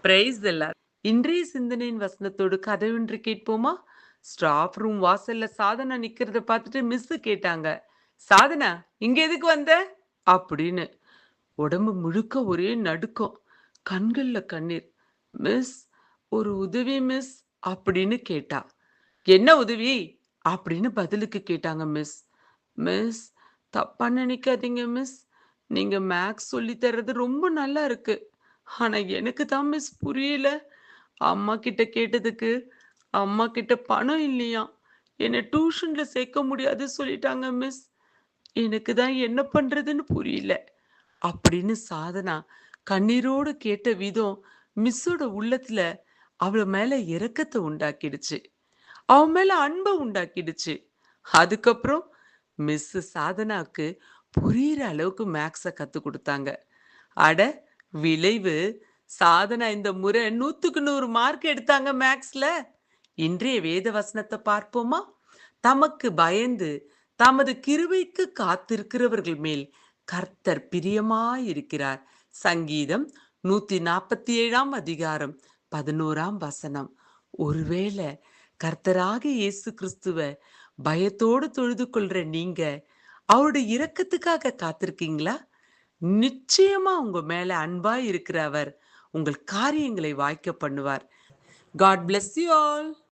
Price எல்லார். இன்றைய சிந்தனையின் வசனத்தோடு கதை ஒன்று கேட்போமா? ஸ்டாஃப் ரூம் வாசல்ல சாதனா நிக்கிறத பார்த்துட்டு மிஸ் கேட்டாங்க. சாதனா, இங்க எதுக்கு வந்த? அப்படின்னு. உடம்பு முழுக்க ஒரே நடுக்கம். கண்கள்ல கண்ணீர். மிஸ், ஒரு உதவி மிஸ் அப்படின்னு கேட்டா. என்ன உதவி? அப்படின்னு பதிலுக்கு கேட்டாங்க மிஸ். மிஸ், தப்பா நினைக்காதீங்க மிஸ். நீங்க மேக்ஸ் சொல்லி தர்றது ரொம்ப நல்லா இருக்கு. ஆனா எனக்கு தான் மிஸ் புரியல. அம்மா கிட்ட கேட்டதுக்கு, அம்மா கிட்ட பணம் இல்லையாம். என்ன டியூஷன்ல சேர்க்க முடியாது சொல்லிட்டாங்க மிஸ். எனக்கு தான் என்ன பண்றதுன்னு புரியல. அப்படின்னு சாதனா கண்ணீரோடு கேட்ட விதம் மிஸ்ஸோட உள்ளத்துல அவ மேல இரக்கத்தை உண்டாக்கிடுச்சு. அவன் மேல அன்பை உண்டாக்கிடுச்சு. அதுக்கப்புறம் மிஸ் சாதனாக்கு புரியிற அளவுக்கு மேக்ஸ கத்து கொடுத்தாங்க. அட, விளைவு, சாதனா இந்த முறை 100க்கு 100 மார்க் எடுத்தாங்க மேக்ஸ்ல. இன்றைய வேத வசனத்தை பார்ப்போமா? தமக்கு பயந்து தமது கிருபைக்கு காத்திருக்கிறவர்கள் மேல் கர்த்தர் பிரியமாயிருக்கிறார். சங்கீதம் 147ஆம் அதிகாரம் 11ஆம் வசனம். ஒருவேளை கர்த்தராகிய இயேசு கிறிஸ்துவ பயத்தோடு தொழுது கொள்ற நீங்க அவருடைய இரக்கத்துக்காக காத்திருக்கீங்களா? நிச்சயமா உங்க மேல அன்பா இருக்கிற அவர் உங்கள் காரியங்களை வாய்க்க பண்ணுவார். God bless you all.